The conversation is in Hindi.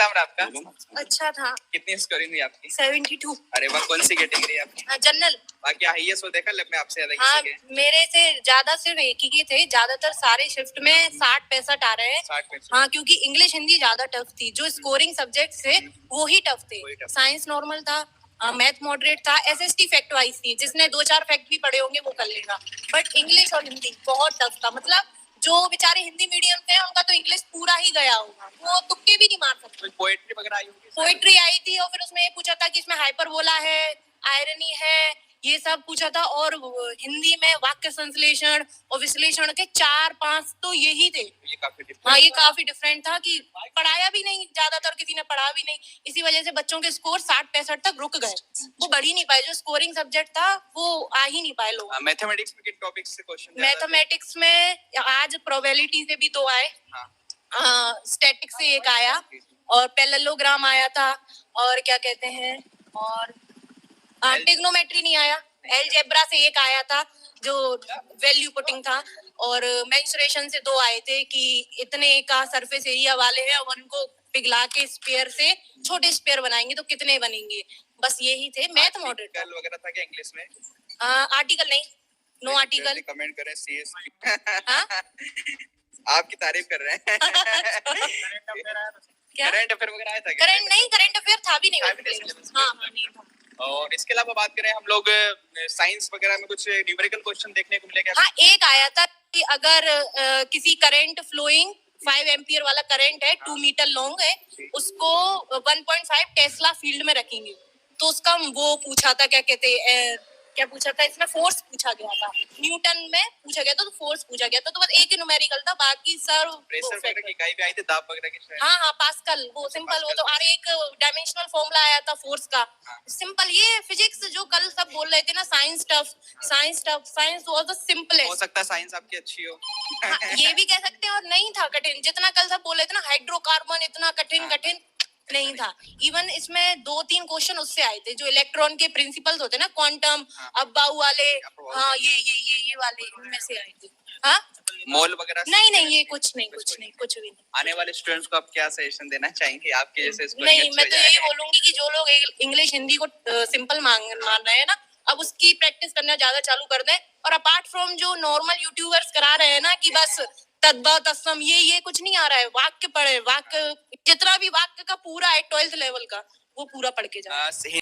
एग्जाम रहा आपका? अच्छा था। कितनी स्कोरिंग हुई आपकी? 72। अरे वाह, कौन सी कैटेगरी आपकी? जनरल। बाकी हाईएस्ट वो देखा लैब में आपसे ज्यादा हाँ, किसी के? मेरे से ज्यादा सिर्फ एक ही के थे, ज्यादातर सारे शिफ्ट में 60-65 आ रहे हैं। 60-65? हाँ, क्योंकि इंग्लिश हिंदी ज्यादा टफ थी, जो स्कोरिंग सब्जेक्ट थे वो ही टफ थे। साइंस नॉर्मल था, मैथ मॉडरेट था, एसएसटी फैक्ट वाइज थी, जिसने 2-4 फैक्ट भी पढ़े होंगे वो कर लेगा। बट इंग्लिश और हिंदी बहुत टफ था, मतलब जो बेचारे हिंदी मीडियम थे उनका तो इंग्लिश पूरा ही गया होगा, वो तुक्के भी नहीं मार सकते। पोएट्री वगैरह आई होगी? पोएट्री आई थी और फिर उसमें ये पूछा था कि इसमें हाइपरबोला है, आयरनी है, ये सब पूछा था। और हिंदी में वाक्य संश्लेषण और विश्लेषण के 4-5 तो यही थे। ये काफी डिफरेंट। हाँ, ये काफी डिफरेंट था कि पढ़ाया भी नहीं, ज्यादातर किसी ने पढ़ा भी नहीं, इसी वजह से बच्चों के स्कोर 60-65 तक रुक गए, वो बढ़ ही नहीं पाए। जो स्कोरिंग सब्जेक्ट था वो आ ही नहीं पाए लोग। मैथमेटिक्स में किन टॉपिक्स से क्वेश्चन? मैथमेटिक्स में आज प्रोबेबिलिटी से भी 2 आए, स्टैटिक से 1 आया और पैरेललोग्राम आया था, और क्या कहते हैं, और ट्रिग्नोमेट्री नहीं आया, अलजेब्रा से 1 आया था जो वैल्यू पुटिंग था, और मेंसुरेशन से 2 आए थे कि इतने का सरफेस एरिया वाले हैं और उनको पिघला के स्पेयर से छोटे स्पेयर बनाएंगे तो कितने बनेंगे, बस यही थे। मैथ मॉडरेट वगैरह था क्या इंग्लिश में? आर्टिकल नहीं, नो आर्टिकल। कमेंट करें सीएस। आपकी तारीफ कर रहे हैं। करंट अफेयर वगैरह आया था क्या? करंट अफेयर था भी नहीं। हाँ, नहीं था। और इसके अलावा बात करें हम लोग साइंस वगैरह में कुछ न्यूमेरिकल क्वेश्चन देखने को मिलेगा? हाँ, एक आया था कि अगर किसी करंट फ्लोइंग 5 एम्पियर वाला करंट है, 2 मीटर लॉन्ग है, उसको 1.5 टेस्ला फील्ड में रखेंगे तो उसका वो पूछा था, क्या कहते हैं, क्या पूछा था इसमें, फोर्स पूछा गया था, न्यूटन में पूछा गया था, तो फोर्स पूछा गया था, तो बस एक ही न्यूमेरिकल था, बाकी सब प्रेशर वगैरह की इकाई भी आई थी, दाब वगैरह की? हाँ, पास्कल, वो सिंपल, वो तो, और एक डायमेंशनल फॉर्मूला आया था फोर्स का, सिंपल। ये फिजिक्स जो कल सब बोल रहे थे ना, science tough, science was the simplest. हो सकता है साइंस आपकी अच्छी हो। हाँ, ये भी कह सकते हैं, और नहीं था कठिन, जितना कल सब बोल रहे थे ना, हाइड्रोकार्बन इतना कठिन नहीं था। इवन इसमें 2-3 क्वेश्चन उससे आए थे जो इलेक्ट्रॉन के प्रिंसिपल्स होते हैं ना, क्वांटम, अब्बाऊ वाले, हाँ, ये वाले, इनमें से आए थे। हाँ, मोल वगैरह? नहीं, ये कुछ भी नहीं। आने वाले स्टूडेंट्स को आप क्या सजेशन देना चाहेंगे आपके जैसे? नहीं, मैं तो यही बोलूंगी कि जो लोग इंग्लिश हिंदी को सिंपल मान रहे हैं ना, अब उसकी प्रैक्टिस करना ज्यादा चालू कर दें। और अपार्ट फ्रॉम जो नॉर्मल यूट्यूबर्स करा रहे हैं ना कि बस तद्भव तत्सम, ये कुछ नहीं आ रहा है, वाक्य पढ़े, वाक्य जितना भी वाक्य का पूरा है 12th लेवल का, वो पूरा पढ़ के जाए।